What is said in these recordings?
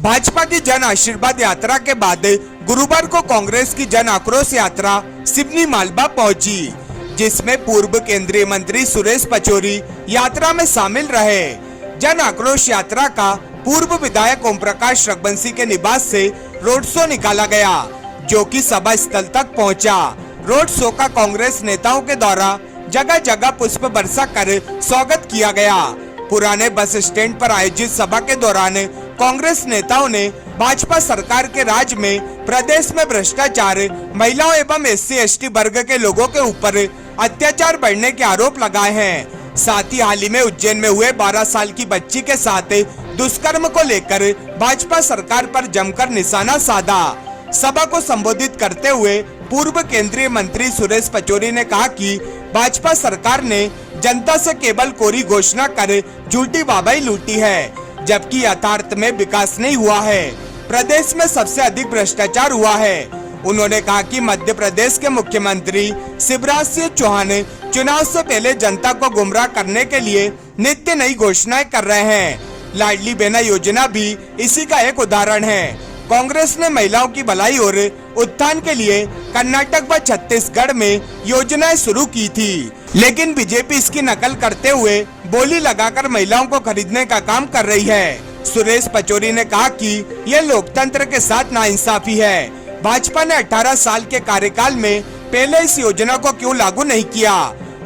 भाजपा की जन आशीर्वाद यात्रा के बाद गुरुवार को कांग्रेस की जन आक्रोश यात्रा सिवनी मालवा पहुंची, जिसमें पूर्व केंद्रीय मंत्री सुरेश पचौरी यात्रा में शामिल रहे। जन आक्रोश यात्रा का पूर्व विधायक ओम प्रकाश रघुवंशी के निवास से रोड शो निकाला गया, जो कि सभा स्थल तक पहुंचा। रोड शो का कांग्रेस नेताओं के द्वारा जगह जगह पुष्प वर्षा कर स्वागत किया गया। पुराने बस स्टैंड पर आयोजित सभा के दौरान कांग्रेस नेताओं ने भाजपा सरकार के राज में प्रदेश में भ्रष्टाचार, महिलाओं एवं SC/ST वर्ग के लोगों के ऊपर अत्याचार बढ़ने के आरोप लगाए हैं। साथ ही हाल ही में उज्जैन में हुए 12 साल की बच्ची के साथ दुष्कर्म को लेकर भाजपा सरकार पर जमकर निशाना साधा। सभा को संबोधित करते हुए पूर्व केंद्रीय मंत्री सुरेश पचौरी ने कहा कि भाजपा सरकार ने जनता से केवल कोरी घोषणा कर झूठी वाहवाही लूटी है, जबकि यथार्थ में विकास नहीं हुआ है। प्रदेश में सबसे अधिक भ्रष्टाचार हुआ है। उन्होंने कहा कि मध्य प्रदेश के मुख्यमंत्री शिवराज सिंह चौहान चुनाव से पहले जनता को गुमराह करने के लिए नित्य नई घोषणाएं कर रहे हैं। लाडली बहना योजना भी इसी का एक उदाहरण है। कांग्रेस ने महिलाओं की भलाई और उत्थान के लिए कर्नाटक व छत्तीसगढ़ में योजनाएं शुरू की थी, लेकिन बीजेपी इसकी नकल करते हुए बोली लगाकर महिलाओं को खरीदने का काम कर रही है। सुरेश पचौरी ने कहा कि यह लोकतंत्र के साथ नाइंसाफी है। भाजपा ने 18 साल के कार्यकाल में पहले इस योजना को क्यों लागू नहीं किया,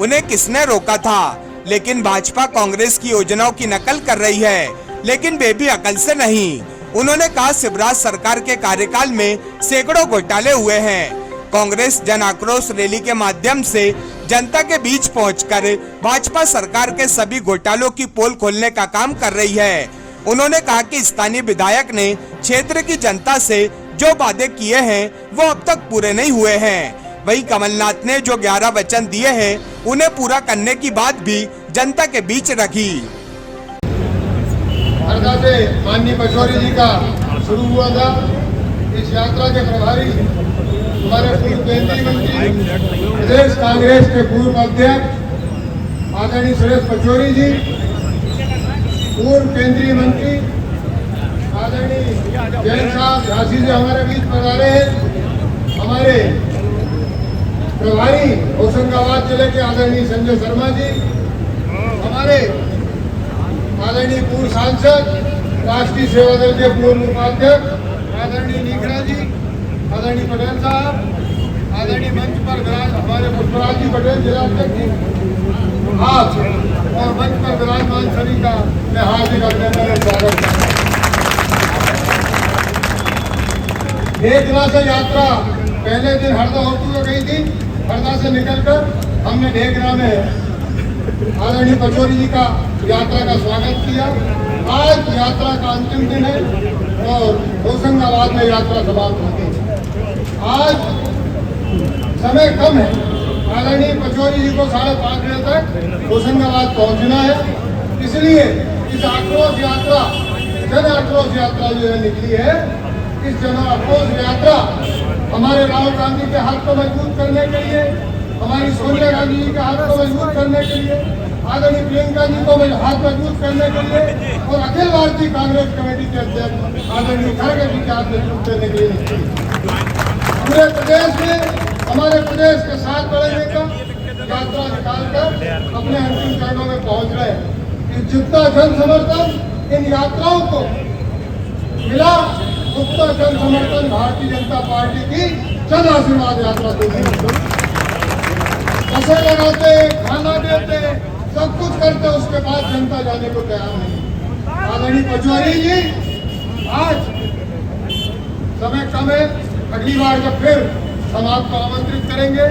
उन्हें किसने रोका था। लेकिन भाजपा कांग्रेस की योजनाओं की नकल कर रही है, लेकिन वे भी अकल से नहीं। उन्होंने कहा शिवराज सरकार के कार्यकाल में सैकड़ों घोटाले हुए हैं। कांग्रेस जन आक्रोश रैली के माध्यम से जनता के बीच पहुंचकर भाजपा सरकार के सभी घोटालों की पोल खोलने का काम कर रही है। उन्होंने कहा कि स्थानीय विधायक ने क्षेत्र की जनता से जो वादे किए हैं वो अब तक पूरे नहीं हुए हैं। वहीं कमलनाथ ने जो 11 वचन दिए हैं उन्हें पूरा करने की बात भी जनता के बीच रखी। हरदा से माननीय पचौरी जी का शुरू हुआ था। इस यात्रा के प्रभारी हमारे पूर्व केंद्रीय मंत्री, प्रदेश कांग्रेस के पूर्व अध्यक्ष आदरणीय सुरेश पचौरी जी, पूर्व केंद्रीय मंत्री आदरणीय जैन साहब झांसी से हमारे बीच पधारे हैं। हमारे प्रभारी होशंगाबाद जिले के आदरणीय संजय शर्मा जी, हमारे आदरणीय पूर्व सांसद राष्ट्रीय सेवा दल के पूर्व उपाध्यक्ष आदरणीय नीखड़ा जी, आदरणीय पटेल साहब, आदरणीय मंच पर हमारे पुष्पराज जी पटेल जिलाध्यक्ष जी, आप और मंच पर विराजमान सभी का मैं हार्दिक अभिनंदन और स्वागत करता हूं। ढेकरा से यात्रा पहले दिन हरदा होती हुई गई थी। हरदा से निकलकर हमने ढेकरा में आदरणीय पचौरी जी का यात्रा का स्वागत किया। आज यात्रा का अंतिम दिन है और होशंगाबाद में यात्रा समाप्त होगी। आज समय कम है। आदरणीय पचौरी जी को 5:30 बजे तक होशंगाबाद पहुंचना है, इसलिए इस आक्रोश यात्रा, जन आक्रोश यात्रा जो है निकली है, इस जन आक्रोश यात्रा हमारे राहुल गांधी के हाथ को मजबूत करने के लिए, हमारी सोनिया गांधी जी के हाथ को मजबूत करने के लिए, आदरणीय प्रियंका जी को हाथ मजबूत करने के लिए और अखिल भारतीय कांग्रेस कमेटी के अध्यक्ष आदरणीय खड़गे जी के हाथ मजबूत करने के लिए पूरे प्रदेश में हमारे प्रदेश के 7 बड़े नेता यात्रा निकालकर अपने अंतिम चरणों में पहुंच रहे हैं। जितना जन समर्थन इन यात्राओं को मिला, उतना जन समर्थन भारतीय जनता पार्टी की जन आशीर्वाद यात्रा को मिला। पैसे लगाते, खाना देते, सब कुछ करते, उसके बाद जनता जाने को तैयार नहीं। आदरणीय पचौरी जी, आज समय कम है। अगली बार जब फिर हम आपको आमंत्रित करेंगे,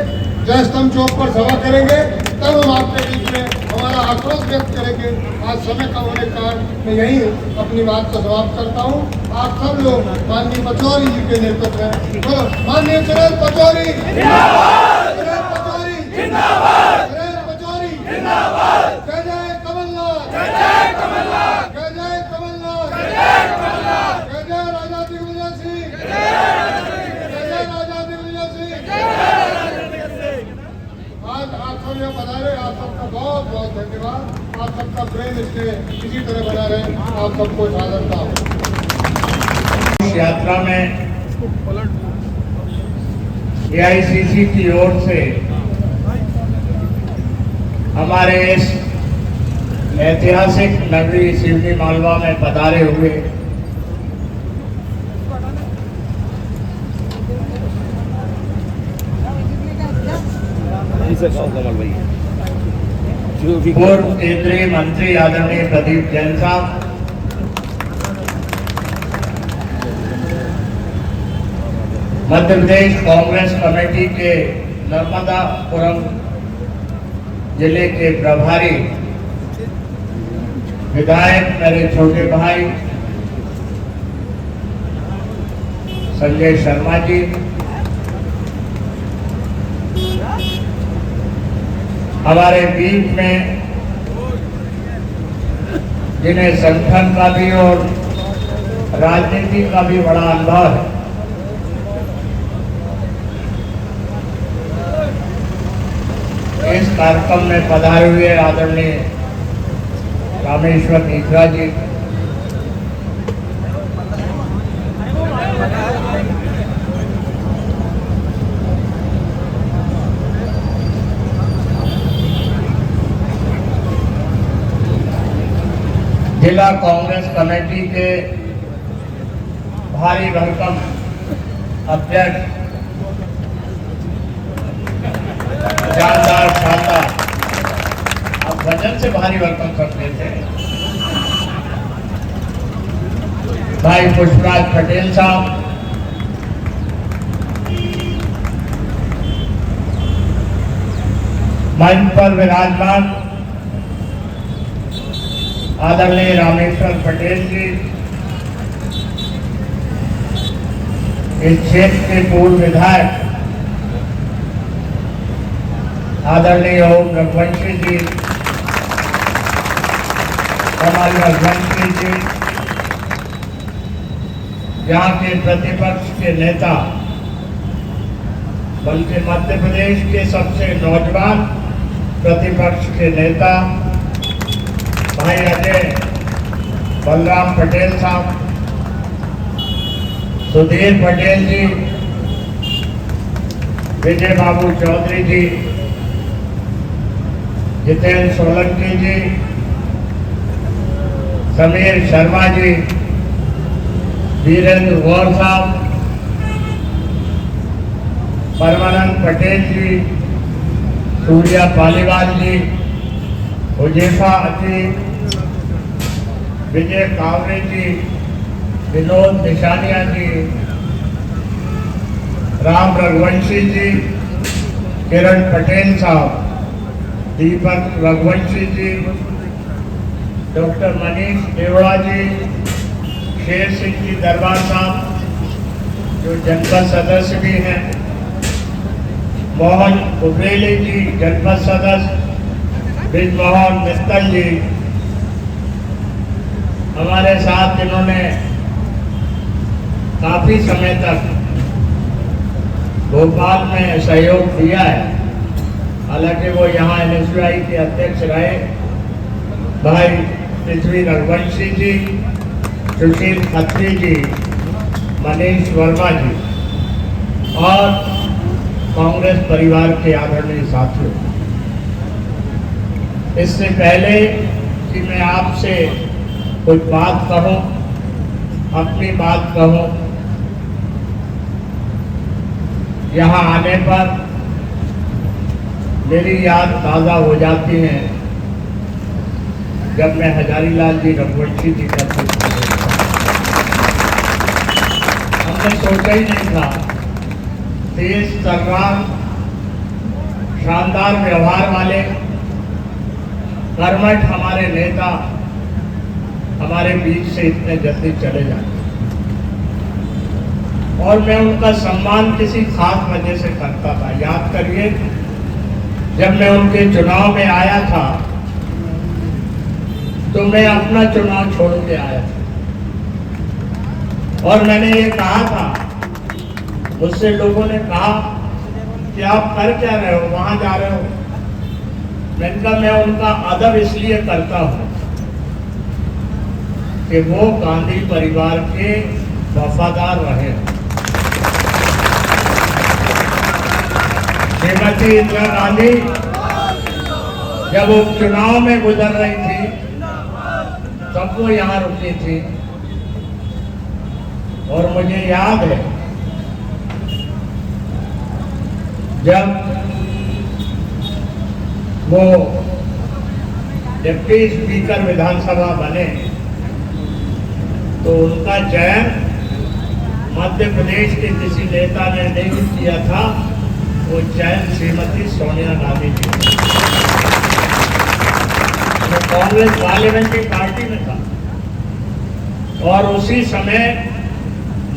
जय स्तंभ चौक पर सभा करेंगे, तब हम आपके बीच में हमारा आक्रोश व्यक्त करेंगे। आज समय कम होने के कारण मैं यही अपनी बात को समाप्त करता हूँ। आप सब लोग माननीय पचौरी जी के नेतृत्व में, तो माननीय सुरेश पचौरी, सुरेश पचौरी जिंदाबाद, सुरेश पचौरी जिंदाबाद, जय जय कमलनाथ, जय जय कमलनाथ, जय जय कमलनाथ, जय जय कमलनाथ, जय जय राजा दिग्विजय सिंह, जय जय राजा दिग्विजय सिंह। आज आप सब यहाँ पधारे, आप सबका बहुत बहुत धन्यवाद। आप सबका प्रेम इसी तरह बना रहे। आप सबको साधन का इस यात्रा में एआईसीसी की ओर से हमारे इस ऐतिहासिक नगरी सिवनी मालवा में पधारे हुए पूर्व केंद्रीय मंत्री आदरणीय प्रदीप जैन साहब, मध्य प्रदेश कांग्रेस कमेटी के नर्मदापुरम जिले के प्रभारी विधायक मेरे छोटे भाई संजय शर्मा जी, हमारे बीच में जिन्हें संगठन का भी और राजनीति का भी बड़ा अनुभव है, इस कार्यक्रम में पधारे हुए आदरणीय रामेश्वर नीखरा जी, जिला कांग्रेस कमेटी के भारी भरकम अध्यक्ष जानदार शानदार, आप वजन से भारी भरकम करते थे, भाई पुष्पराज पटेल साहब, मंच पर विराजमान आदरणीय रामेश्वर पटेल जी, इस क्षेत्र के पूर्व विधायक आदरणीय ओम रघुवंशी जी, कमल रघुवंशी जी, यहाँ के प्रतिपक्ष के नेता बल्कि मध्य प्रदेश के सबसे नौजवान प्रतिपक्ष के नेता भाई अजय बलराम पटेल साहब, सुधीर पटेल जी, विजय बाबू चौधरी जी, जितेंद्र सोलंकी जी, समीर शर्मा जी, वीरेंद्र गौर साहब, परमानंद पटेल जी, सूर्या पालीवाल जी, हुजैफा जी, विजय कावरे जी, विनोद निशानिया जी, राम रघुवंशी जी, किरण पटेल साहब, दीपक रघुवंशी जी, डॉक्टर मनीष देवड़ा जी, शेर सिंह जी दरबार साहब जो जनपद सदस्य भी हैं, मोहन कुबरेली जी जनपद सदस्य, ब्रिजमोहन मित्तल जी, हमारे साथ जिन्होंने काफी समय तक भोपाल में सहयोग दिया है, हालांकि वो यहाँ NSUI के अध्यक्ष रहे, भाई पृथ्वी रघुवंशी जी, सुशील खत्री जी, मनीष वर्मा जी और कांग्रेस परिवार के आदरणीय साथियों, इससे पहले कि मैं आपसे कुछ बात कहूं, अपनी बात कहूं, यहाँ आने पर मेरी याद ताज़ा हो जाती है जब मैं हजारीलाल जी रघुवंशी जी का हमने सोचा ही नहीं था, तेज तर्रार शानदार व्यवहार वाले कर्मठ हमारे नेता हमारे बीच से इतने जल्दी चले जाते, और मैं उनका सम्मान किसी खास वजह से करता था। याद करिए, जब मैं उनके चुनाव में आया था तो मैं अपना चुनाव छोड़ के आया था और मैंने ये कहा था, मुझसे लोगों ने कहा कि आप कर क्या रहे हो, वहां जा रहे हो। मैंने कहा मैं उनका अदब इसलिए करता हूं कि वो गांधी परिवार के वफादार रहे। श्रीमती इंदिरा गांधी जब उपचुनाव में गुजर रही थी तब वो यहाँ रुकी थी, और मुझे याद है जब वो डिप्टी स्पीकर विधानसभा बने तो उनका चयन मध्य प्रदेश के किसी नेता ने नहीं किया था, वो चयन श्रीमती सोनिया गांधी जी। वो कांग्रेस पार्लियामेंट्री पार्टी में था और उसी समय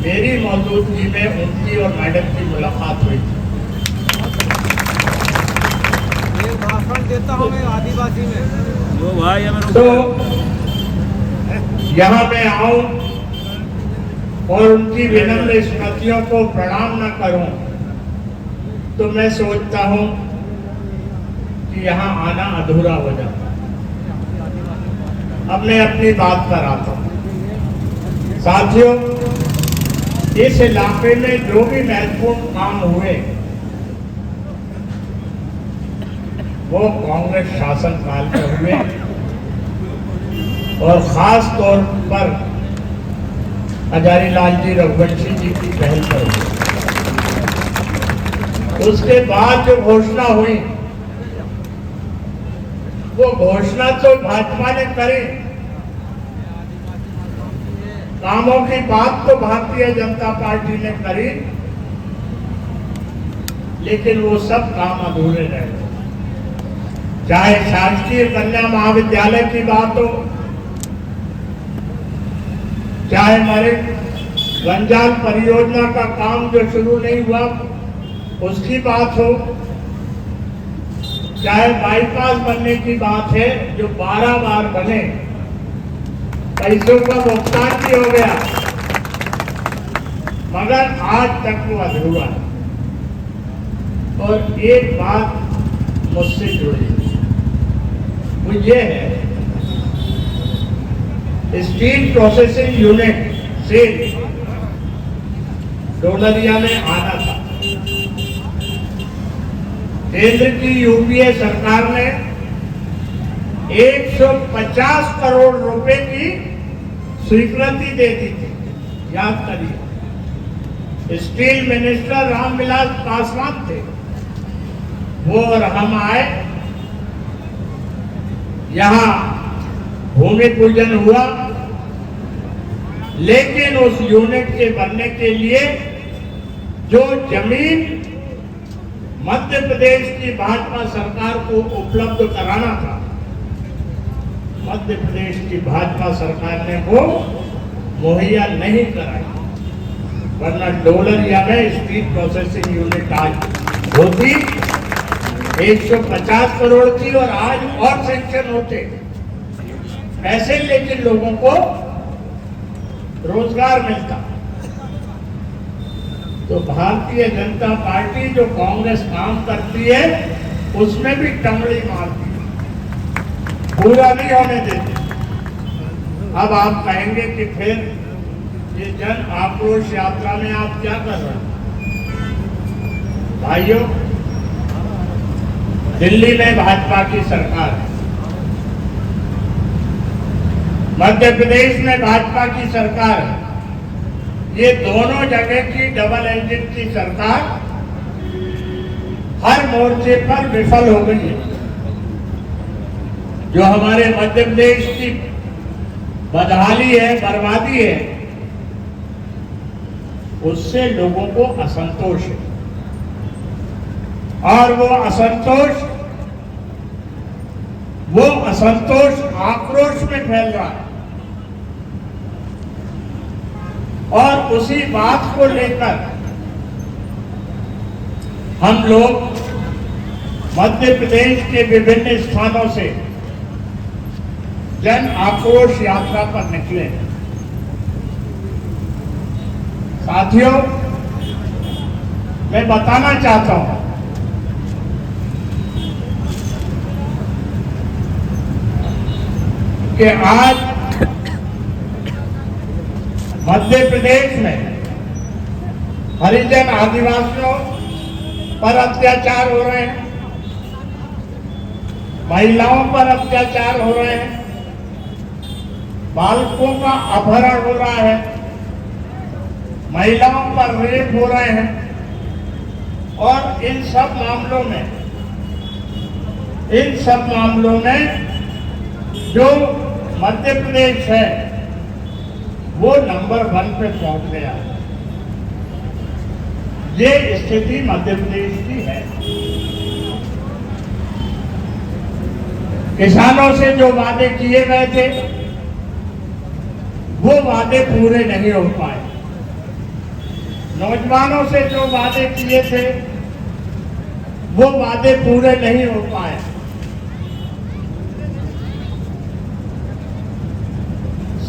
मेरी मौजूदगी में उनकी और मैडम की मुलाकात हुई थी। भाषण देता हूँ मैं आदिवासी में वो भाई तो यहाँ मैं आऊं और उनकी विनम्र स्मृतियों को प्रणाम न करूं तो मैं सोचता हूं कि यहाँ आना अधूरा हो जाता। अब मैं अपनी बात पर आता हूं। साथियों, इस इलाके में जो भी महत्वपूर्ण काम हुए वो कांग्रेस शासन काल में हुए, और खास तौर पर हजारीलाल जी रघुवंशी जी की पहल पर हुए। उसके बाद जो घोषणा हुई वो घोषणा तो भाजपा ने करी, कामों की बात तो भारतीय जनता पार्टी ने करी, लेकिन वो सब काम अधूरे रहे। चाहे शासकीय कन्या महाविद्यालय की बात हो, चाहे हमारे गंजाल परियोजना का काम जो शुरू नहीं हुआ उसकी बात हो, चाहे बाईपास बनने की बात है जो 12 बार बने, पैसों का भुगतान भी हो गया, मगर आज तक वो अधूरा है। और एक बात मुझसे जुड़ी, वो ये है, स्टील प्रोसेसिंग यूनिट से डोलरिया में आना था। केंद्र की यूपीए सरकार ने 150 करोड़ रुपए की स्वीकृति दे दी थी, याद करिए। स्टील मिनिस्टर रामविलास पासवान थे, वो और हम आए, यहां भूमि पूजन हुआ, लेकिन उस यूनिट के बनने के लिए जो जमीन मध्य प्रदेश की भाजपा सरकार को उपलब्ध कराना था, मध्य प्रदेश की भाजपा सरकार ने वो मुहैया नहीं कराई, वरना डोलरिया में स्टील प्रोसेसिंग यूनिट आज होती 150 करोड़ की, और आज और सेंक्शन होते पैसे, लेकिन लोगों को रोजगार मिलता। तो भारतीय जनता पार्टी जो कांग्रेस काम करती है उसमें भी टंगड़ी मारती है, पूरा नहीं होने देती। अब आप कहेंगे कि फिर ये जन आक्रोश यात्रा में आप क्या कर रहे हैं? भाइयों, दिल्ली में भाजपा की सरकार है, मध्य प्रदेश में भाजपा की सरकार है, ये दोनों जगह की डबल इंजन की सरकार हर मोर्चे पर विफल हो गई है। जो हमारे मध्य प्रदेश की बदहाली है, बर्बादी है, उससे लोगों को असंतोष है, और वो असंतोष आक्रोश में फैल रहा है। और उसी बात को लेकर हम लोग मध्य प्रदेश के विभिन्न स्थानों से जन आक्रोश यात्रा पर निकले हैं। साथियों, मैं बताना चाहता हूं कि आज मध्य प्रदेश में हरिजन आदिवासियों पर अत्याचार हो रहे हैं, महिलाओं पर अत्याचार हो रहे हैं, बालकों का अपहरण हो रहा है, महिलाओं पर रेप हो रहे हैं। और इन सब मामलों में जो मध्य प्रदेश है वो नंबर 1 पे पहुंच गया है। ये स्थिति मध्य प्रदेश की है। किसानों से जो वादे किए गए थे वो वादे पूरे नहीं हो पाए। नौजवानों से जो वादे किए थे वो वादे पूरे नहीं हो पाए।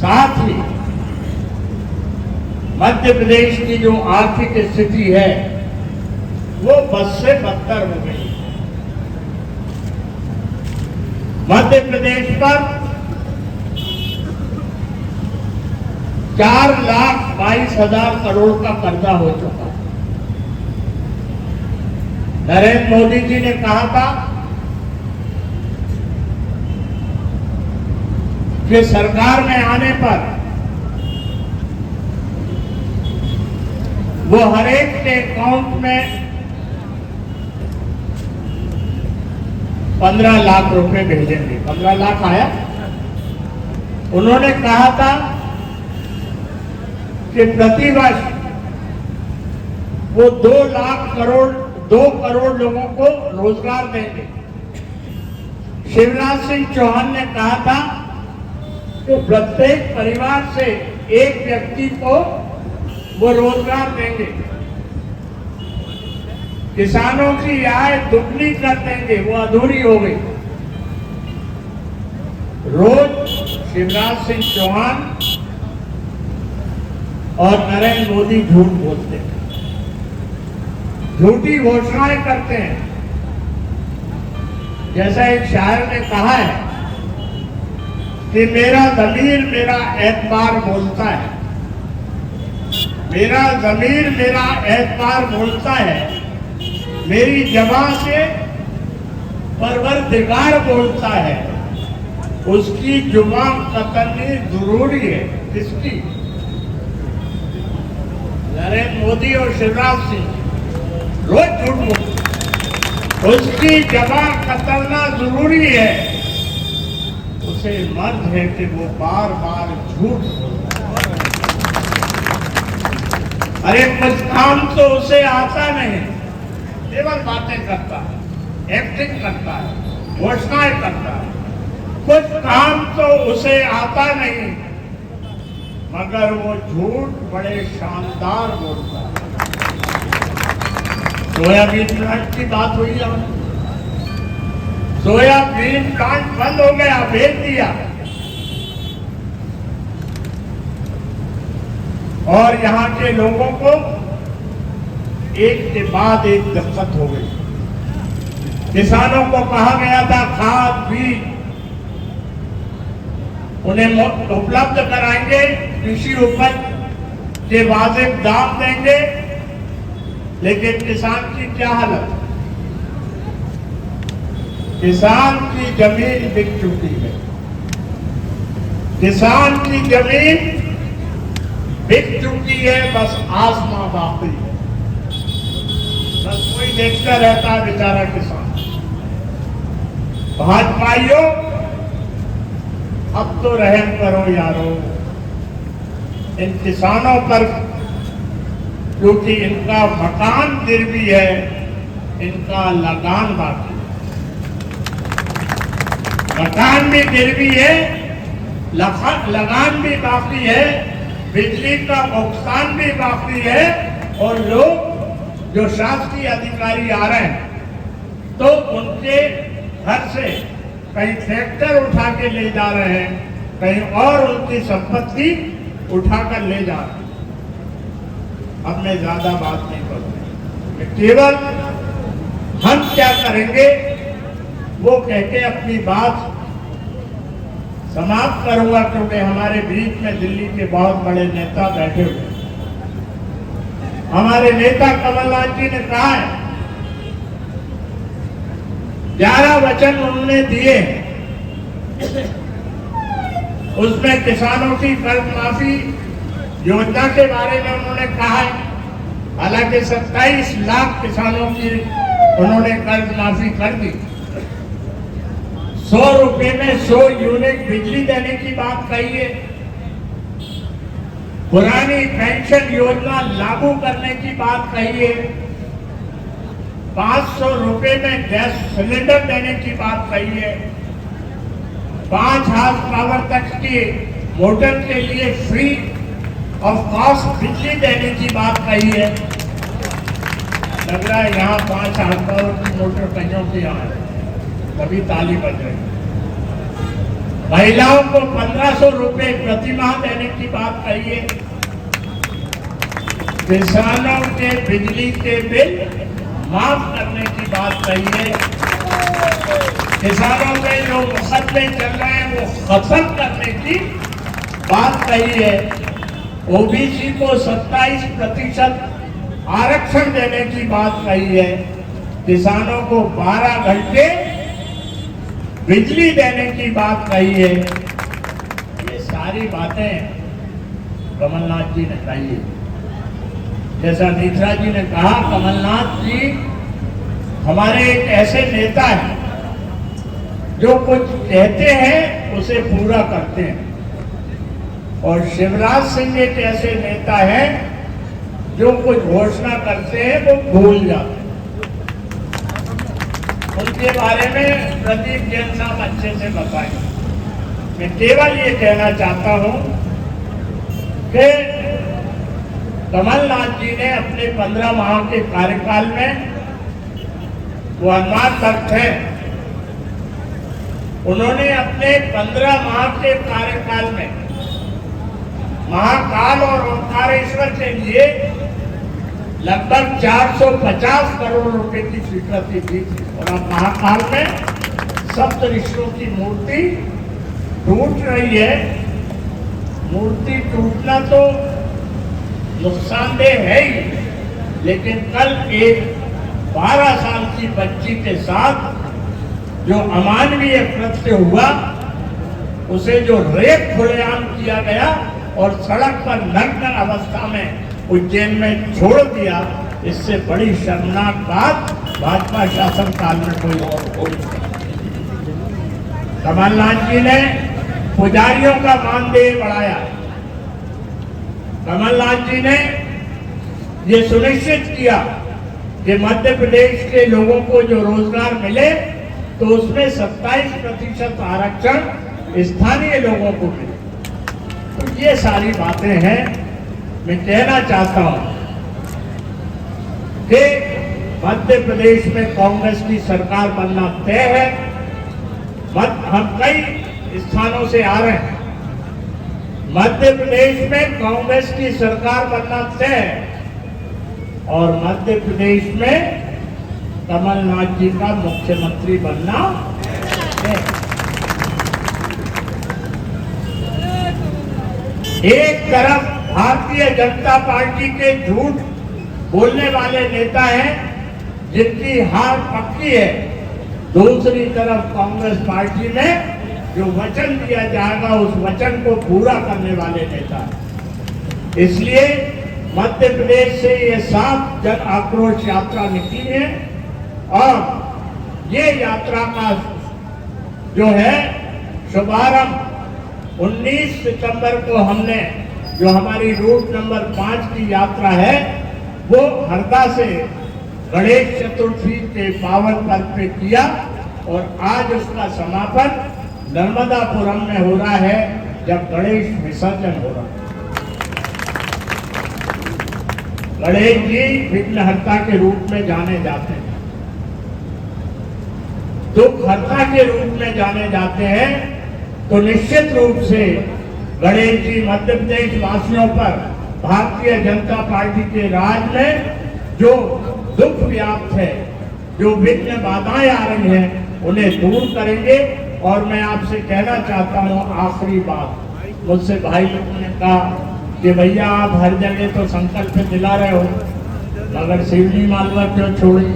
साथ ही मध्य प्रदेश की जो आर्थिक स्थिति है वो बद से बदतर हो गई। मध्य प्रदेश पर 4,22,000 करोड़ का कर्जा हो चुका है। नरेंद्र मोदी जी ने कहा था कि सरकार में आने पर वो हर एक के अकाउंट में 15 लाख रुपए भेजेंगे। 15 लाख आया। उन्होंने कहा था कि प्रतिवर्ष वो 2 करोड़ लोगों को रोजगार देंगे। शिवराज सिंह चौहान ने कहा था कि प्रत्येक परिवार से एक व्यक्ति को वो रोजगार देंगे, किसानों की आय दुगनी कर देंगे, वो अधूरी हो गई। रोज शिवराज सिंह चौहान और नरेंद्र मोदी झूठ बोलते हैं, झूठी घोषणाएं करते हैं। जैसा एक शायर ने कहा है कि मेरा ज़मीर मेरा एतबार बोलता है, मेरा ज़मीर मेरा एतबार बोलता है, मेरी ज़बान से परवरदिगार बोलता है, उसकी जुबान कतरनी जरूरी है। किसकी? नरेंद्र मोदी और शिवराज सिंह रोज झूठ बोलते। उसकी जबान कतरना जरूरी है, उसे मर्द है कि वो बार बार झूठ बोलता है। अरे कुछ काम तो उसे आता नहीं, केवल बातें करता है, एक्टिंग करता है, घोषणाएं करता है। कुछ काम तो उसे आता नहीं, मगर वो झूठ बड़े शानदार बोलता है। सोयाबीन प्लांट की बात हुई है, सोयाबीन प्लांट बंद हो गया, भेज दिया, और यहां के लोगों को एक के बाद एक दिक्कत हो गई। किसानों को कहा गया था खाद बीज उन्हें उपलब्ध कराएंगे, कृषि उपज के वाजिब दाम देंगे, लेकिन किसान की क्या हालत? किसान की जमीन बिक चुकी है, किसान की जमीन बिक चुकी है, बस आसमां बाकी है। बस कोई देखता रहता है बेचारा किसान। भाजपाइयों, अब तो रहम करो यारो इन किसानों पर, क्योंकि इनका मकान गिरवी है, इनका लगान बाकी है। मकान भी गिरवी है, लगान भी बाकी है, बिजली का भुगतान भी बाकी है, और लोग जो शासकीय अधिकारी आ रहे हैं तो उनके घर से कहीं ट्रैक्टर उठा के ले जा रहे हैं, कहीं और उनकी संपत्ति उठाकर ले जा रहे हैं। अब मैं ज्यादा बात नहीं करूंगा, केवल हम क्या करेंगे वो कह के अपनी बात समाप्त करूंगा, क्योंकि हमारे बीच में दिल्ली के बहुत बड़े नेता बैठे हुए हैं। हमारे नेता कमलनाथ जी ने कहा है, 11 वचन उन्होंने दिए, उसमें किसानों की कर्ज माफी योजना के बारे में उन्होंने कहा है। हालांकि 27 लाख किसानों की उन्होंने कर्ज माफी कर दी। 100 रुपए में 100 यूनिट बिजली देने की बात कही है। पुरानी पेंशन योजना लागू करने की बात कही है। 500 रुपए में गैस सिलेंडर देने की बात कही है। 5 हाउस पावर तक की मोटर के लिए फ्री ऑफ कॉस्ट बिजली देने की बात कही है। लग रहा है यहाँ 5 हाउस पावर की मोटर कहीं की यहाँ है, कभी ताली बज रही। महिलाओं को 1500 रुपए प्रति माह देने की बात कही है। किसानों के बिजली के बिल माफ करने की बात कही है। किसानों के जो मुकदमे चल रहे हैं वो खत्म करने की बात कही है। ओबीसी को 27% आरक्षण देने की बात कही है। किसानों को 12 घंटे बिजली देने की बात कही है। ये सारी बातें कमलनाथ जी ने कही है। जैसा मिश्रा जी ने कहा, कमलनाथ जी हमारे एक ऐसे नेता हैं जो कुछ कहते हैं उसे पूरा करते हैं, और शिवराज सिंह एक ऐसे नेता हैं जो कुछ घोषणा करते हैं वो भूल जाते हैं। उनके बारे में प्रदीप जैन साहब अच्छे से बताएंगे। मैं केवल ये कहना चाहता हूं कि कमलनाथ जी ने अपने 15 माह के कार्यकाल में, वो अनुमान तक है, उन्होंने अपने 15 माह के कार्यकाल में महाकाल और ओंकारेश्वर के लिए लगभग 450 करोड़ रुपए की स्वीकृति दी थी। और अब महाकाल में सप्त ऋषियों की मूर्ति टूट रही है। मूर्ति टूटना तो नुकसानदेह है ही, लेकिन कल एक 12 साल की बच्ची के साथ जो अमानवीय कृत्य हुआ, उसे जो रेप खुलेआम किया गया और सड़क पर नग्न अवस्था में उज्जैन में छोड़ दिया, इससे बड़ी शर्मनाक बात भाजपा शासन काल में कोई और हुई। कमलनाथ जी ने पुजारियों का मानदेय बढ़ाया। कमलनाथ जी ने ये सुनिश्चित किया कि मध्य प्रदेश के लोगों को जो रोजगार मिले तो उसमें 27% आरक्षण स्थानीय लोगों को मिले। तो ये सारी बातें हैं। मैं कहना चाहता हूं कि मध्य प्रदेश में कांग्रेस की सरकार बनना तय है। हम कई स्थानों से आ रहे हैं। मध्य प्रदेश में कांग्रेस की सरकार बनना तय है और मध्य प्रदेश में कमलनाथ जी का मुख्यमंत्री बनना तय है। एक तरफ भारतीय जनता पार्टी के झूठ बोलने वाले नेता हैं जिनकी हार पक्की है, दूसरी तरफ कांग्रेस पार्टी में जो वचन दिया जाएगा उस वचन को पूरा करने वाले नेता हैं। इसलिए मध्य प्रदेश से ये 7 जन आक्रोश यात्रा निकली है और ये यात्रा का जो है शुभारंभ 19 सितंबर को हमने, जो हमारी रूट नंबर 5 की यात्रा है, वो हरदा से गणेश चतुर्थी के पावन पर्व पे किया और आज उसका समापन नर्मदापुरम में हो रहा है, जब गणेश विसर्जन हो रहा है। गणेश जी विघ्नहर्ता के रूप में जाने जाते हैं, दुखहर्ता के रूप में जाने जाते हैं। तो निश्चित रूप से गणेश जी मध्य प्रदेश वासियों पर भारतीय जनता पार्टी के राज में जो दुख व्याप्त है, जो विघ्न बाधाएं आ रही हैं, उन्हें दूर करेंगे और मैं आपसे कहना चाहता हूँ आखिरी बात, मुझसे भाई लोगों ने कहा कि भैया आप हर जगह तो संकल्प दिला रहे हो, मगर सिवनी मालवा क्यों छोड़ी?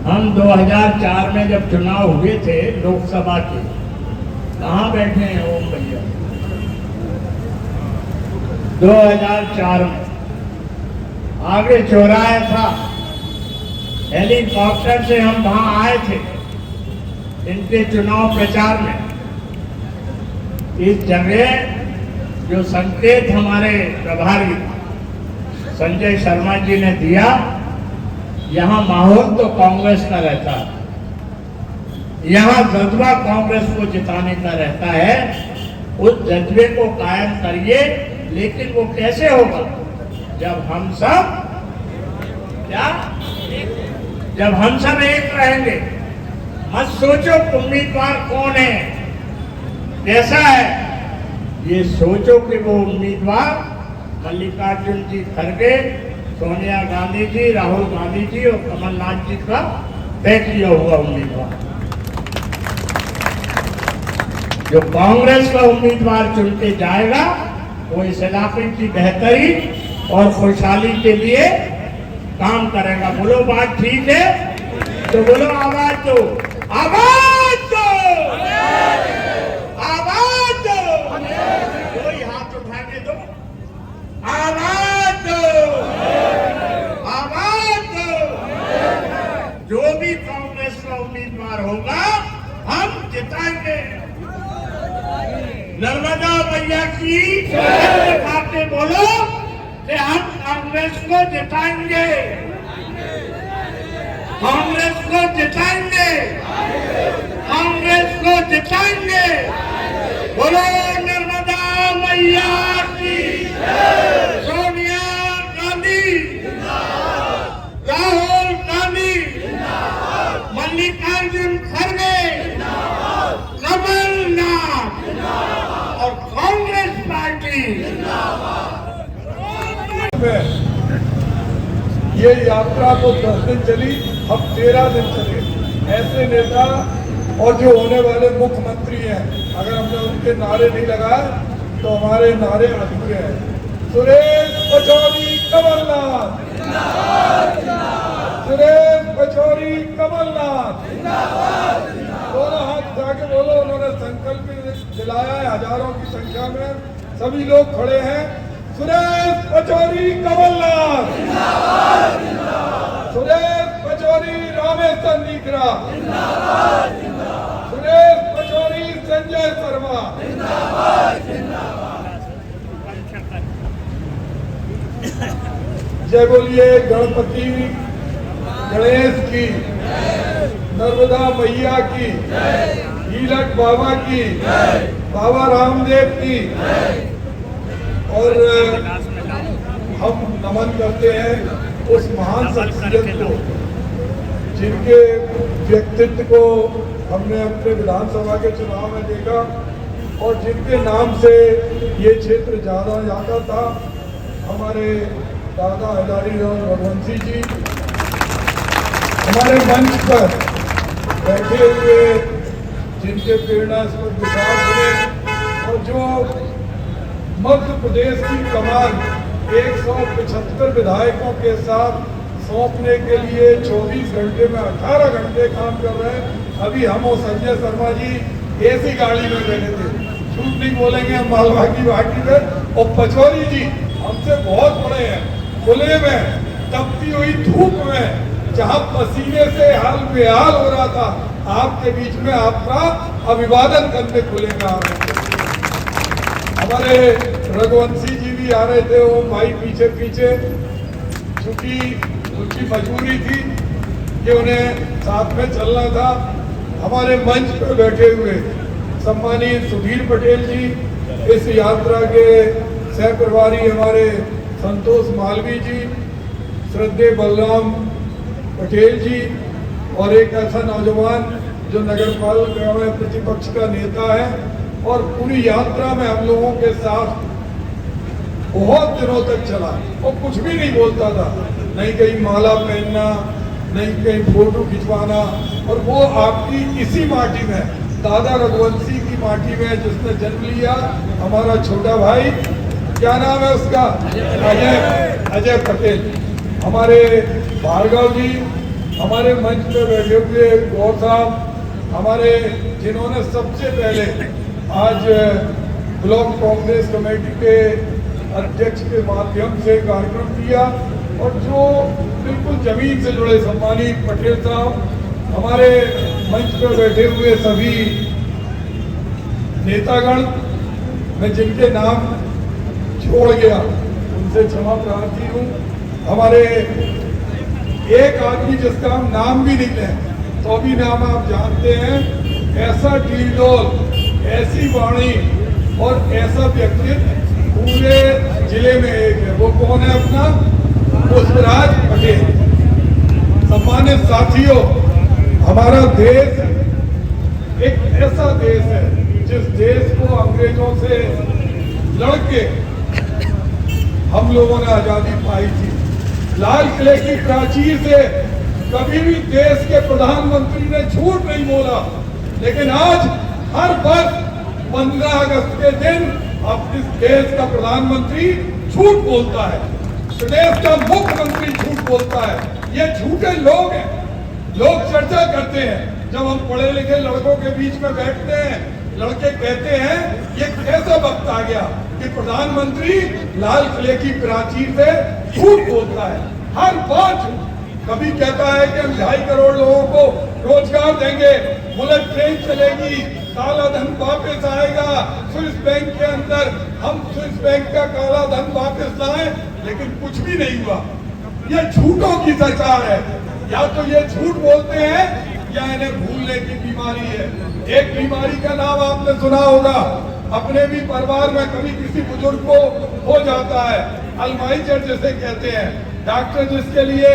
हम 2004 में जब चुनाव हुए थे लोकसभा के, कहाँ बैठे हैं ओम भैया? 2004 में आगे चौराहा था, हेलीकॉप्टर से हम वहां आए थे इनके चुनाव प्रचार में। इस जगह जो संकेत हमारे प्रभारी संजय शर्मा जी ने दिया, यहाँ माहौल तो कांग्रेस का रहता है, यहाँ जज्बा कांग्रेस को जिताने का रहता है। उस जज्बे को कायम करिए, लेकिन वो कैसे होगा? जब हम सब जब हम सब एक रहेंगे। मत सोचो उम्मीदवार कौन है, कैसा है, ये सोचो कि वो उम्मीदवार मल्लिकार्जुन जी खड़गे, सोनिया गांधी जी, राहुल गांधी जी और कमलनाथ जी का तय किया हुआ उम्मीदवार। जो कांग्रेस का उम्मीदवार चुन के जाएगा वो इस इलाके की बेहतरी और खुशहाली के लिए काम करेगा। बोलो बात ठीक है तो बोलो आवाज दो, आवाज दो, आवाज दो, कोई हाथ उठाने दो, आवाज दो, आवाज दो। जो भी कांग्रेस का उम्मीदवार होगा हम जिताएंगे। नर्मदा मैया की जय बोलो कि हम कांग्रेस को जिताएंगे, कांग्रेस को जिताएंगे, कांग्रेस को जिताएंगे। बोलो नर्मदा मैया की, सोनिया गांधी, राहुल गांधी, मल्लिकार्जुन खड़गे, कमलनाथ और कांग्रेस पार्टी। ये यात्रा तो 10 दिन चली, अब 13 दिन चले। ऐसे नेता और जो होने वाले मुख्यमंत्री हैं, अगर हमने उनके नारे नहीं लगाए तो हमारे नारे अधूरे हैं। सुरेश पचौरी कमलनाथ, सुरेश पचौरी कमलनाथ, दोनों हाथ जाके बोलो। उन्होंने संकल्प दिलाया है, हजारों की संख्या में सभी लोग खड़े हैं। सुरेश पचौरी कमलनाथ, सुरेश पचौरी रामेश्वर नीकरा, सुरेश पचौरी संजय शर्मा। जय बोलिए गणपति गणेश की, नर्मदा मैया की, हीलक बाबा की, बाबा रामदेव की। और हम नमन करते हैं उस महान शख्सियत को जिनके व्यक्तित्व को हमने अपने विधानसभा के चुनाव में देखा और जिनके नाम से ये क्षेत्र जाना जाता था। हमारे दादा हजारी राव रघुवंशी जी हमारे मंच पर बैठे हुए, जिनके प्रेरणास्पद विचार सुने और जो मध्य प्रदेश की कमान 175 विधायकों के साथ सौंपने के लिए 24 घंटे में 18 घंटे काम कर रहे हैं। अभी हम और संजय शर्मा जी ऐसी गाड़ी में बैठे थे, झूठ नहीं बोलेंगे हम, मालवा की घाटी में। और पचौरी जी हमसे बहुत बड़े हैं, खुले में तपती हुई धूप में, जहां पसीने से हाल बेहाल हो रहा था, आपके बीच में आपका अभिवादन करने खुले में आ रहे थे। हमारे रघुवंशी जी भी आ रहे थे, वो भाई पीछे पीछे, क्योंकि उनकी मजबूरी थी कि उन्हें साथ में चलना था। हमारे मंच पर बैठे हुए सम्मानित सुधीर पटेल जी, इस यात्रा के सह प्रभारी हमारे संतोष मालवी जी, श्रद्धेय बलराम पटेल जी, और एक ऐसा नौजवान जो नगर पालिका में प्रतिपक्ष का नेता है और पूरी यात्रा में हम लोगों के साथ बहुत दिनों तक चला और कुछ भी नहीं बोलता था, नहीं कहीं माला पहनना, नहीं कहीं फोटो खिंचवाना, और वो आपकी इसी माटी में, दादा रघुवंशी की माटी में जिसने जन्म लिया, हमारा छोटा भाई, क्या नाम है उसका, अजय पटेल, हमारे भार्गव जी, हमारे मंच पे बैठे हुए गौर साहब, हमारे जिन्होंने सबसे पहले आज ब्लॉक कांग्रेस कमेटी के अध्यक्ष के माध्यम से कार्यक्रम किया, और जो बिल्कुल जमीन से जुड़े सम्मानित पटेल साहब, हमारे मंच पर बैठे हुए सभी नेतागण, मैं जिनके नाम छोड़ गया उनसे क्षमा प्रार्थी हूँ। हमारे एक आदमी जिसका हम नाम भी नहीं लें तो भी नाम आप जानते हैं, ऐसा डीलडोल, ऐसी वाणी और ऐसा व्यक्तित्व पूरे जिले में एक है, वो कौन है अपना, पुष्पराज पटेल। सम्मानित साथियों, हमारा देश एक ऐसा देश है जिस देश को अंग्रेजों से लड़के हम लोगों ने आजादी पाई थी। लाल किले की प्राचीर से कभी भी देश के प्रधानमंत्री ने झूठ नहीं बोला, लेकिन आज हर वर्ष 15 अगस्त के दिन अब इस देश का प्रधानमंत्री झूठ बोलता है, प्रदेश का मुख्यमंत्री झूठ बोलता है। ये झूठे लोग हैं। लोग चर्चा करते हैं, जब हम पढ़े लिखे लड़कों के बीच में बैठते हैं, लड़के कहते हैं ये कैसा वक्त आ गया कि प्रधानमंत्री लाल किले की प्राचीर से झूठ बोलता है। हर बात, कभी कहता है कि हम 2.5 करोड़ लोगों को रोजगार देंगे, बुलेट ट्रेन चलेगी, काला धन वापस आएगा, स्विस बैंक के अंदर हम स्विस बैंक का काला धन वापस लाएं, लेकिन कुछ भी नहीं हुआ। ये झूठों की सरकार है। या तो ये झूठ बोलते हैं या इन्हें भूलने की बीमारी है। एक बीमारी का नाम आपने सुना होगा, अपने भी परिवार में कभी किसी बुजुर्ग को हो जाता है, अल्जाइमर जिसे कहते हैं। डॉक्टर जिसके लिए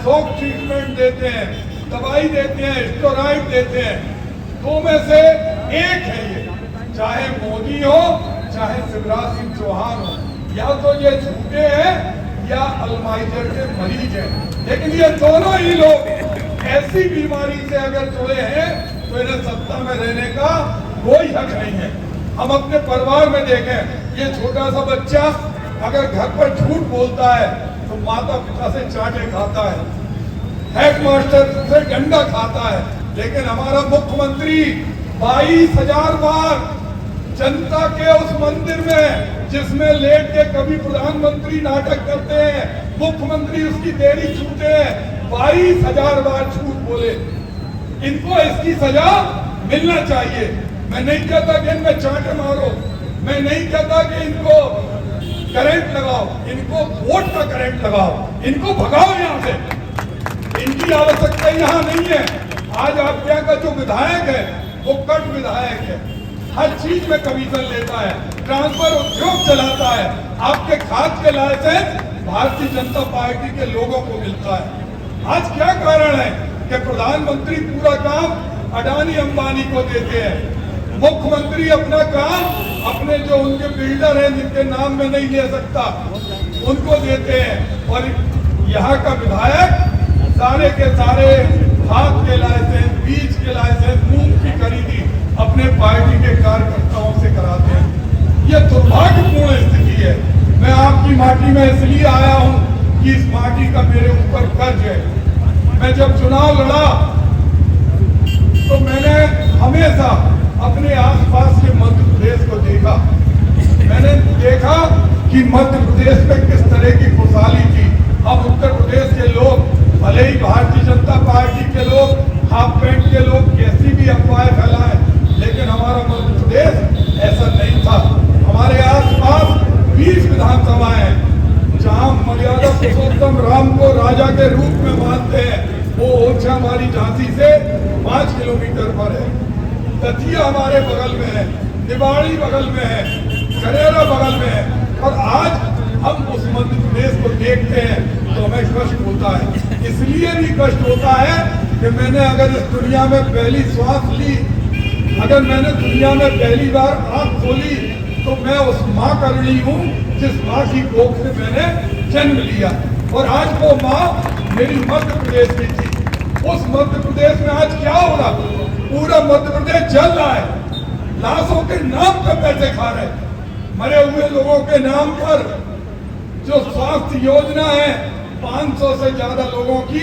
शॉक ट्रीटमेंट देते हैं, दवाई देते हैं, स्टेरॉइड देते हैं, दो में से एक है ये, चाहे मोदी हो चाहे शिवराज सिंह चौहान हो। या तो ये झूठे हैं या अल्जाइमर के मरीज हैं, लेकिन ये दोनों ही लोग ऐसी बीमारी से अगर जुड़े हैं तो इन्हें सत्ता में रहने का कोई हक नहीं है। हम अपने परिवार में देखें, ये छोटा सा बच्चा अगर घर पर झूठ बोलता है तो माता पिता से चाटे खाता है, हेडमास्टर से डंडा खाता है, लेकिन हमारा मुख्यमंत्री 22,000 बार जनता के उस मंदिर में जिसमें लेट के कभी प्रधानमंत्री नाटक करते हैं, मुख्यमंत्री उसकी देरी छूटे हैं, 22,000 बार झूठ बोले। इनको इसकी सजा मिलना चाहिए। मैं नहीं कहता कि इनमें चांटे मारो, मैं नहीं कहता कि इनको करंट लगाओ, इनको वोट का करंट लगाओ, इनको भगाओ यहाँ से। इनकी आवश्यकता यहाँ नहीं है। आज आप यहाँ का जो विधायक है वो कट विधायक है, हर चीज में कमीशन लेता है, ट्रांसफर उद्योग चलाता है। आपके खाद के लाइसेंस भारतीय जनता पार्टी के लोगों को मिलता है। आज क्या कारण है कि प्रधानमंत्री पूरा काम अडानी अंबानी को देते हैं, मुख्यमंत्री अपना काम अपने जो उनके बिल्डर हैं जिनके नाम में नहीं ले सकता उनको देते हैं, और यहाँ का विधायक सारे के सारे खाद के लाइसेंस, बीज के लाइसेंस, मूंग की खरीदी अपने पार्टी के कार्यकर्ताओं से कराते हैं। यह दुर्भाग्यपूर्ण स्थिति है। मैं आपकी माटी में इसलिए आया हूं कि इस माटी का मेरे ऊपर कर्ज है। मैं जब चुनाव लड़ा तो मैंने हमेशा अपने आसपास के मध्य प्रदेश को देखा। मैंने देखा कि मध्य प्रदेश में किस तरह की खुशहाली थी। अब उत्तर प्रदेश के लोग, भले ही भारतीय जनता पार्टी के लोग, हाफ पैंट के लोग कैसी भी अफवाहें फैलाएं, लेकिन हमारा मध्य प्रदेश ऐसा नहीं था। हमारे आसपास 20 विधानसभाएं हैं जहां मर्यादा पुरुषोत्तम राम को राजा के रूप में मानते हैं। वो ओरछा हमारी झांसी से 5 किलोमीटर पर है, दतिया हमारे बगल में है, निवाड़ी बगल में है, करेरा बगल में है, और आज हम उस मध्य प्रदेश को देखते हैं तो हमें कष्ट होता है। इसलिए भी कष्ट होता है कि मैंने अगर इस दुनिया में पहली श्वास ली, अगर मैंने दुनिया में पहली बार आंख खोली, तो मैं उस माँ का ऋणी हूँ जिस माँ की कोख से मैंने जन्म लिया। और आज वो माँ मेरी मध्य प्रदेश की थी, उस मध्य प्रदेश में आज क्या हो रहा, पूरा मध्य प्रदेश जल रहा है, लाशों के नाम पर पैसे खा रहे, मरे हुए लोगों के नाम पर जो स्वास्थ्य योजना है 500 से ज्यादा लोगों की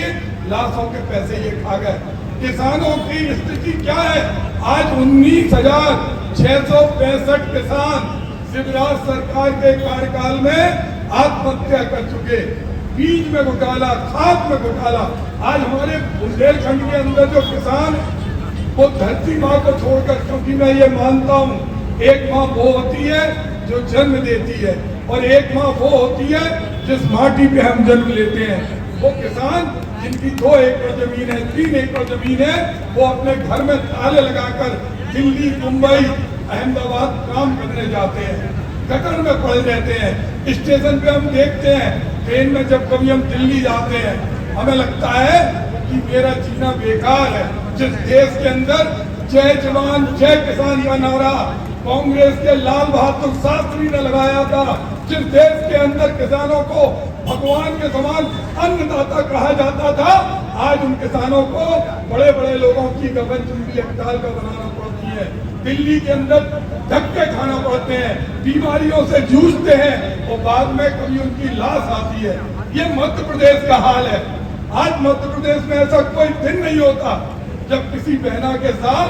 लाशों के पैसे ये खा गए। किसानों की स्थिति क्या है, आज 19,665 किसान शिवराज सरकार के कार्यकाल में आत्महत्या कर चुके, बीज में घोटाला, खाद में घोटाला। आज हमारे बुंदेलखंड के अंदर जो किसान वो धरती माँ को छोड़कर, क्योंकि मैं ये मानता हूँ एक माँ वो होती है जो जन्म देती है और एक माँ वो होती है जिस माटी पे हम जन्म लेते हैं। वो किसान जिनकी 2 एकड़ जमीन है, 3 एकड़ जमीन है, वो अपने घर में ताले लगाकर दिल्ली, मुंबई, अहमदाबाद काम करने जाते हैं, गटर में पड़े रहते हैं। स्टेशन पे हम देखते हैं, ट्रेन में जब कभी हम दिल्ली जाते हैं, हमें लगता है कि मेरा जीना बेकार है। जिस देश के अंदर जय जवान जय किसान का नारा कांग्रेस के लाल बहादुर शास्त्री ने लगाया था, जिस देश के अंदर किसानों को भगवान के समान अन्नदाता कहा जाता था, आज उन किसानों को बड़े बड़े लोगों की गगन चुंबी हड़ताल का बनाना पड़ती है, दिल्ली के अंदर धक्के खाना पड़ते हैं, बीमारियों से जूझते हैं और बाद में कभी उनकी लाश आती है। ये मध्य प्रदेश का हाल है। आज मध्य प्रदेश में ऐसा कोई दिन नहीं होता जब किसी बहना के साथ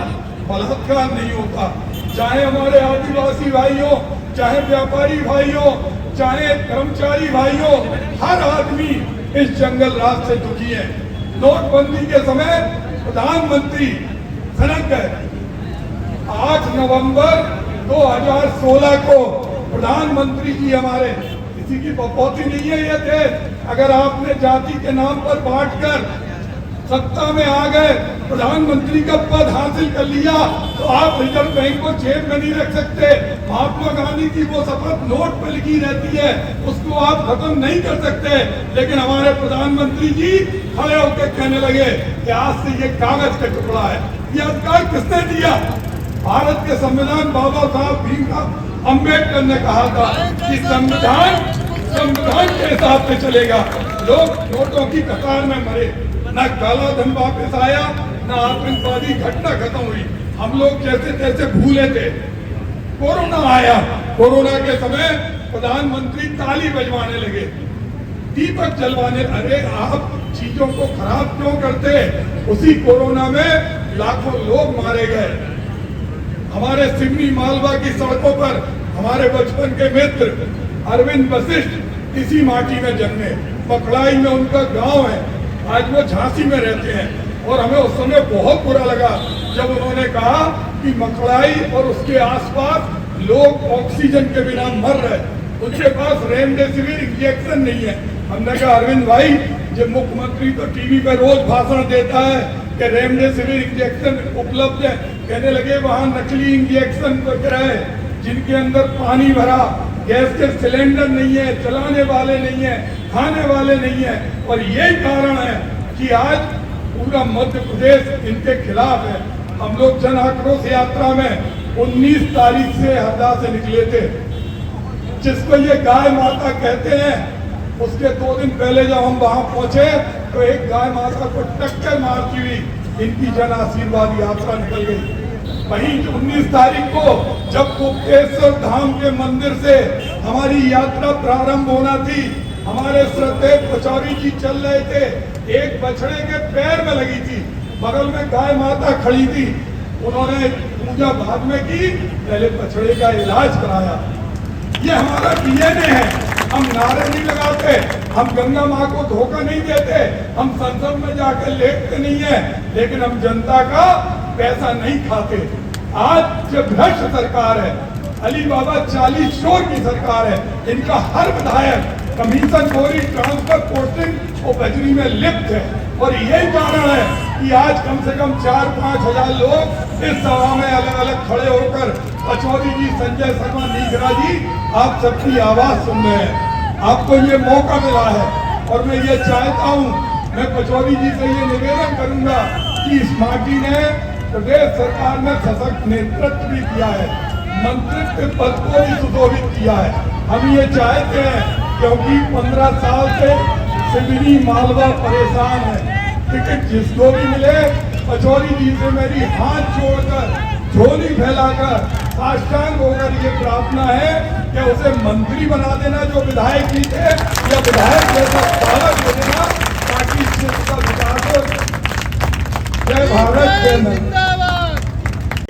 बलात्कार नहीं होता, चाहे हमारे आदिवासी भाई हो, चाहे व्यापारी भाई हो, चाहे कर्मचारी भाई हो, हर आदमी इस जंगल राज से दुखी है। नोटबंदी के समय प्रधानमंत्री सनक गए। 8 नवंबर 2016 को प्रधानमंत्री जी हमारे, किसी की बपौती नहीं है ये देश, अगर आपने जाति के नाम पर बांटकर सत्ता में आ गए, प्रधानमंत्री का पद हासिल कर लिया, तो आप रिजर्व बैंक को जेब में नहीं रख सकते। महात्मा गांधी की वो शपथ नोट पर लिखी रहती है, उसको आप खत्म नहीं कर सकते। लेकिन हमारे प्रधानमंत्री जी खड़े होकर कहने लगे कि आज से ये कागज का टुकड़ा है। ये अधिकार किसने दिया? भारत के संविधान बाबा साहब भीमराव अम्बेडकर ने कहा था कि संविधान के हिसाब से चलेगा। लोग नोटों की कतार में मरे, ना काला धन वापस आया, ना आतंकवादी घटना खत्म हुई, हम लोग जैसे तैसे भूले थे। कोरोना आया, कोरोना के समय प्रधानमंत्री ताली बजवाने लगे, दीपक जलवाने, अरे आप चीजों को खराब क्यों करते? उसी कोरोना में लाखों लोग मारे गए। हमारे सिवनी मालवा की सड़कों पर हमारे बचपन के मित्र अरविंद वशिष्ठ इसी माटी में जन्मे, पकड़ाई में उनका गांव है, आज वो झांसी में रहते हैं। और हमें उस समय बहुत बुरा लगा जब उन्होंने कहा कि मकड़ाई और उसके आसपास लोग ऑक्सीजन के बिना मर रहे, उनके पास रेमडेसिविर इंजेक्शन नहीं है। हमने कहा अरविंद भाई, जब मुख्यमंत्री तो टीवी पे रोज भाषण देता है कि रेमडेसिविर इंजेक्शन उपलब्ध है, कहने लगे वहां नकली इंजेक्शन बिक रहे, जिनके अंदर पानी भरा, गैस के सिलेंडर नहीं है, चलाने वाले नहीं है, खाने वाले नहीं है। और यही कारण है कि आज पूरा मध्य प्रदेश इनके खिलाफ है। हम लोग जन आक्रोश यात्रा में 19 तारीख से हरदा से निकले थे, जिसको ये गाय माता कहते हैं। उसके 2 दिन पहले जब हम वहां पहुंचे तो एक गाय माता को टक्कर मारती हुई इनकी जन आशीर्वाद यात्रा निकल गई। वहीं 19 तारीख को जब गुप्तेश्वर धाम के मंदिर से हमारी यात्रा प्रारंभ होना थी, हमारे श्रद्धेय पचौरी जी चल रहे थे, एक बछड़े के पैर में लगी थी, बगल में गाय माता खड़ी थी, उन्होंने पूजा बाद में की, पहले बछड़े का इलाज कराया। ये हमारा डीएनए है। हम नारे नहीं लगाते, हम गंगा माँ को धोखा नहीं देते, हम संसद में जाकर लेटते नहीं है, लेकिन हम जनता का पैसा नहीं खाते। आज जो भ्रष्ट सरकार है, अली बाबा 40 चोर की सरकार है, इनका हर विधायक कमीशन चोरी, ट्रांसफर, पोस्टिंग और बजरी में लिप्त है। और यही कारण है कि आज कम से कम 4-5 हजार लोग इस सभा में अलग अलग खड़े होकर पचौरी जी, संजय शर्मा, नीगरा जी, आप सबकी आवाज सुन रहे हैं। आपको ये मौका मिला है और मैं ये चाहता हूँ, मैं पचौरी जी से ये निवेदन करूंगा कि इस माटी ने प्रदेश सरकार में सशक्त नेतृत्व भी किया है, मंत्रित्व पद को भी सुशोभित किया है। हम ये चाहते हैं क्योंकि 15 साल से सिवनी मालवा परेशान है, टिकट जिसको भी मिले पचौरी जी से मेरी हाथ जोड़कर झोली फैलाकर साष्टांग होकर ये प्रार्थना है कि उसे मंत्री बना देना जो विधायक जी थे, या विधायक जैसा पालक दे देना ताकि क्षेत्र का विकास हो। जय भारत, जय नंदा।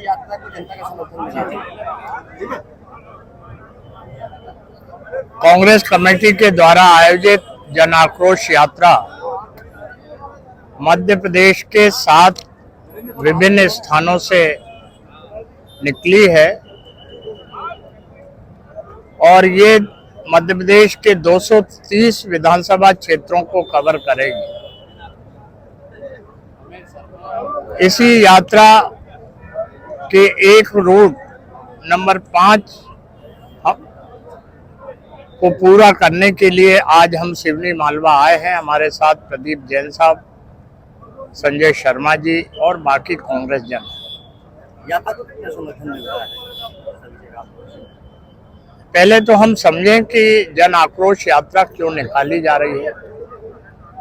यात्रा को जनता का समर्थन मिला। कांग्रेस कमेटी के द्वारा आयोजित जन आक्रोश यात्रा मध्य प्रदेश के 7 विभिन्न स्थानों से निकली है और ये मध्य प्रदेश के 230 विधानसभा क्षेत्रों को कवर करेगी। इसी यात्रा के एक रूट नंबर 5 को पूरा करने के लिए आज हम सिवनी मालवा आए हैं। हमारे साथ प्रदीप जैन साहब, संजय शर्मा जी और बाकी कांग्रेस जन। यात्रा को कितना समर्थन मिल रहा है? पहले तो हम समझें कि जन आक्रोश यात्रा क्यों निकाली जा रही है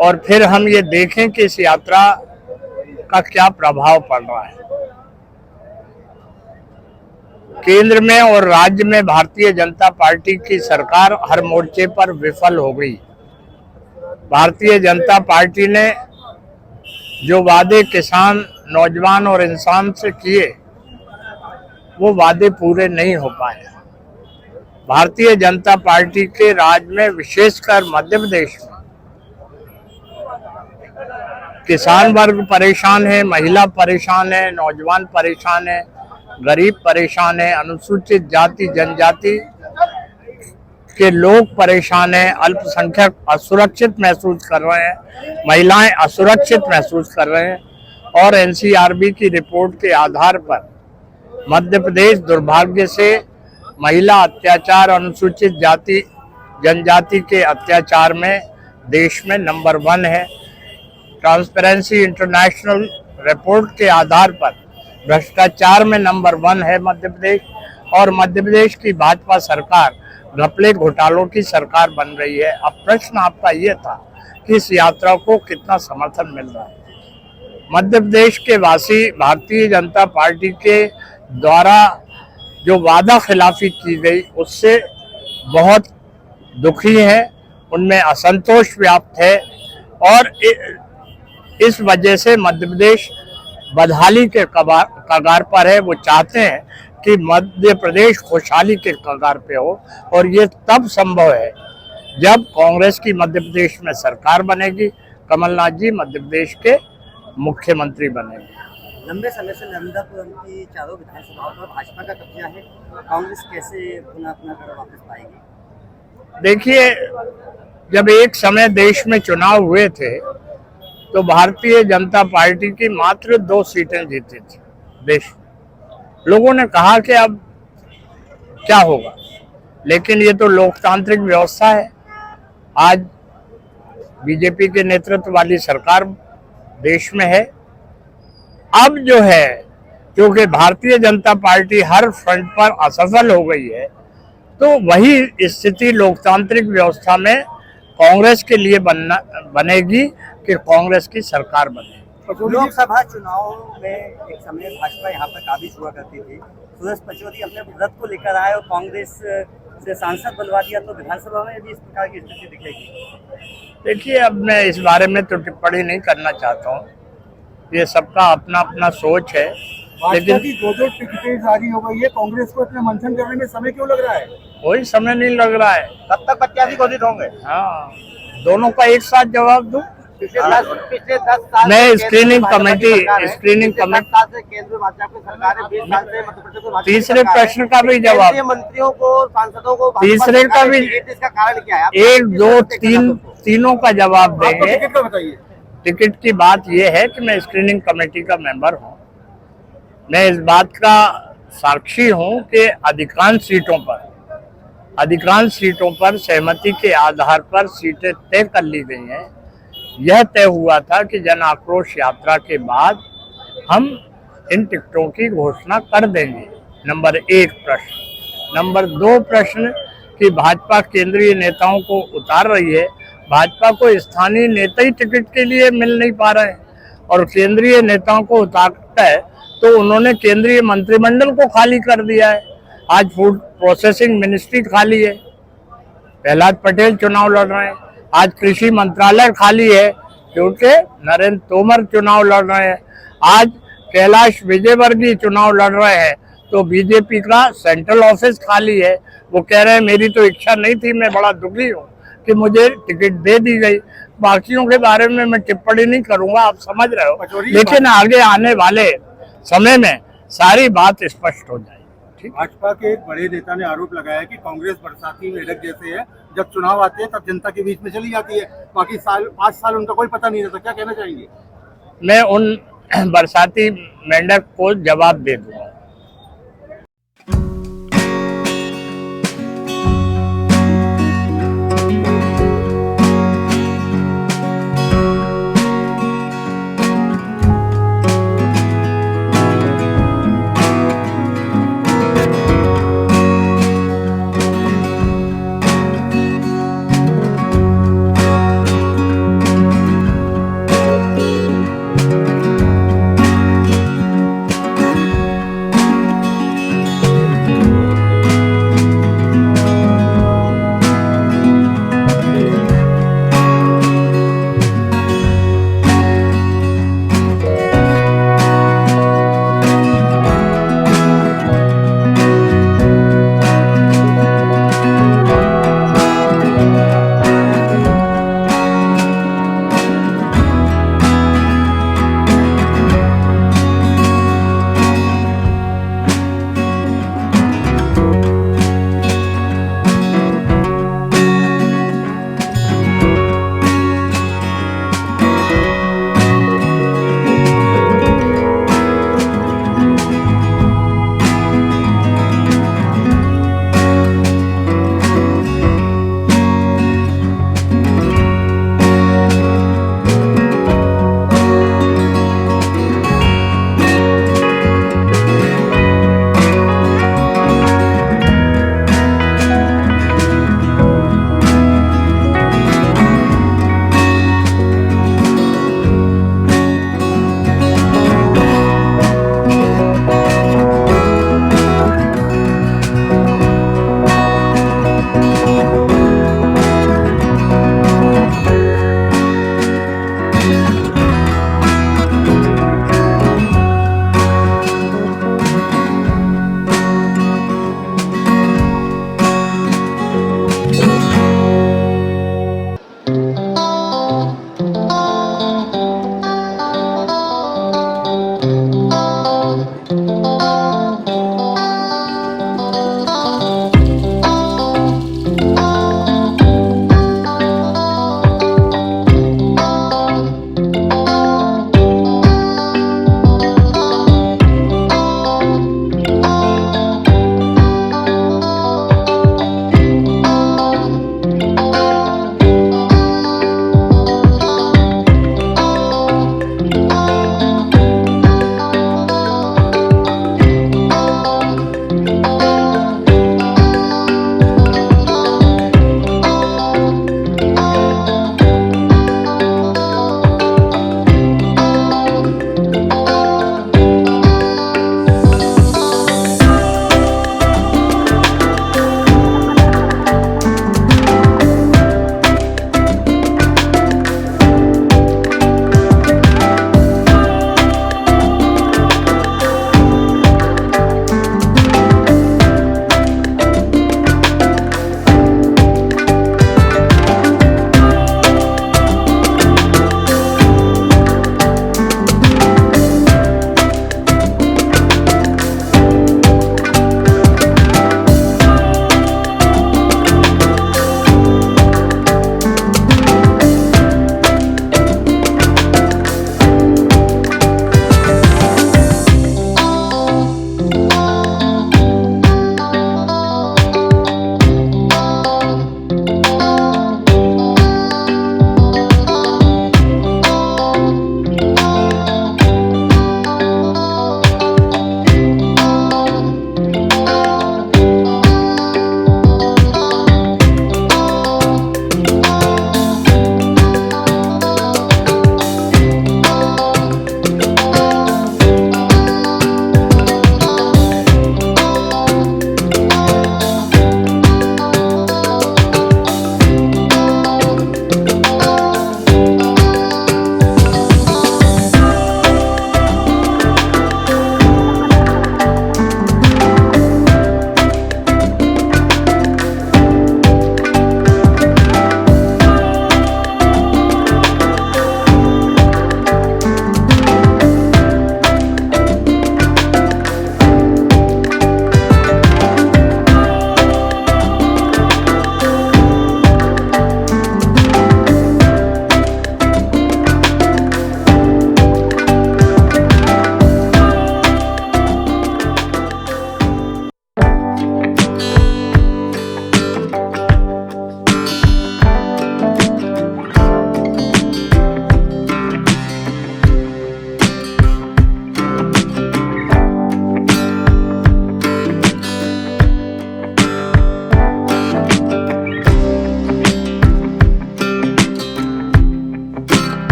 और फिर हम ये देखें कि इस यात्रा का क्या प्रभाव पड़ रहा है। केंद्र में और राज्य में भारतीय जनता पार्टी की सरकार हर मोर्चे पर विफल हो गई। भारतीय जनता पार्टी ने जो वादे किसान, नौजवान और इंसान से किए वो वादे पूरे नहीं हो पाए। भारतीय जनता पार्टी के राज में, विशेषकर मध्य प्रदेश में, किसान वर्ग परेशान है, महिला परेशान है, नौजवान परेशान है, गरीब परेशान है, अनुसूचित जाति जनजाति के लोग परेशान हैं, अल्पसंख्यक असुरक्षित महसूस कर रहे हैं, महिलाएं असुरक्षित महसूस कर रहे हैं और एनसीआरबी की रिपोर्ट के आधार पर मध्य प्रदेश दुर्भाग्य से महिला अत्याचार, अनुसूचित जाति जनजाति के अत्याचार में देश में नंबर 1 है। ट्रांसपेरेंसी इंटरनेशनल रिपोर्ट के आधार पर भ्रष्टाचार में नंबर 1 है मध्य प्रदेश और मध्य प्रदेश की भाजपा सरकार घपले घोटालों की सरकार बन रही है। अब प्रश्न आपका ये था कि इस यात्रा को कितना समर्थन मिल रहा है। मध्य प्रदेश के वासी भारतीय जनता पार्टी के द्वारा जो वादा खिलाफी की गई उससे बहुत दुखी हैं, उनमें असंतोष व्याप्त है और इस वजह से मध्य प्रदेश बदहाली के कगार पर है। वो चाहते हैं कि मध्य प्रदेश खुशहाली के कगार पे हो और ये तब संभव है जब कांग्रेस की मध्य प्रदेश में सरकार बनेगी, कमलनाथ जी मध्य प्रदेश के मुख्यमंत्री बनेंगे। लंबे समय से नर्मदापुरम की चारों विधानसभाओं पर भाजपा का कब्जा है, कांग्रेस कैसे पुनः अपना गढ़ वापस पाएगी? देखिए, जब एक समय देश में चुनाव हुए थे तो भारतीय जनता पार्टी की मात्र 2 सीटें जीती थी देश। लोगों ने कहा कि अब क्या होगा, लेकिन ये तो लोकतांत्रिक व्यवस्था है। आज बीजेपी के नेतृत्व वाली सरकार देश में है। अब जो है, क्योंकि भारतीय जनता पार्टी हर फ्रंट पर असफल हो गई है, तो वही स्थिति लोकतांत्रिक व्यवस्था में कांग्रेस के लिए बनेगी कि कांग्रेस की सरकार बने। लोकसभा चुनाव में एक समय भाजपा यहाँ पर काबिज हुआ करती थी। सुरेश पचौरी अपने व्रत को लेकर आए और कांग्रेस से सांसद बनवा दिया, तो विधानसभा में भी इस प्रकार की स्थिति दिखेगी? देखिए, अब मैं इस बारे में तो टिप्पणी नहीं करना चाहता हूँ, ये सबका अपना अपना सोच है। लेकिन की 2 टिकटें जारी हो गई है, कांग्रेस को इतने मंथन करने में समय क्यों लग रहा है? कोई समय नहीं लग रहा है। कब तक प्रत्याशी घोषित होंगे? हाँ, दोनों का एक साथ जवाब दूं। पिछले 10 साल मैं स्क्रीनिंग कमेटी केंद्र भाजपा की सरकार है, 20 साल से मध्य प्रदेश में तीसरे प्रश्न का भी जवाब, मंत्रियों को, सांसदों को तीसरे का भी, इसका कारण क्या है? 1, 2, 3 तीनों का जवाब देंगे। टिकट का बताइए। टिकट की बात यह है कि मैं स्क्रीनिंग कमेटी का मेंबर हूं। मैं इस बात का साक्षी हूं कि अधिकांश सीटों पर सहमति के आधार पर सीटें तय कर ली गई हैं। यह तय हुआ था कि जन आक्रोश यात्रा के बाद हम इन टिकटों की घोषणा कर देंगे। नंबर 1 प्रश्न। नंबर 2 प्रश्न कि भाजपा केंद्रीय नेताओं को उतार रही है, भाजपा को स्थानीय नेता ही टिकट के लिए मिल नहीं पा रहे हैं। और केंद्रीय नेताओं को ताकत है तो उन्होंने केंद्रीय मंत्रिमंडल को खाली कर दिया है। आज फूड प्रोसेसिंग मिनिस्ट्री खाली है, प्रहलाद पटेल चुनाव लड़ रहे हैं। आज कृषि मंत्रालय खाली है क्योंकि नरेंद्र तोमर चुनाव लड़ रहे हैं। आज कैलाश विजयवर्गीय चुनाव लड़ रहे हैं तो बीजेपी का सेंट्रल ऑफिस खाली है। वो कह रहे हैं मेरी तो इच्छा नहीं थी, मैं बड़ा दुखी हूँ कि मुझे टिकट दे दी गई। बाकियों के बारे में मैं टिप्पणी नहीं करूंगा, आप समझ रहे हो, लेकिन आगे आने वाले समय में सारी बात स्पष्ट हो जाएगी। भाजपा के एक बड़े नेता ने आरोप लगाया कि कांग्रेस बरसाती मेढक जैसे है, जब चुनाव आते हैं तब जनता के बीच में चली जाती है, बाकी 5 साल उनका कोई पता नहीं रहता। क्या कहना चाहेंगे? मैं उन बरसाती मेंढक को जवाब दे दूंगा।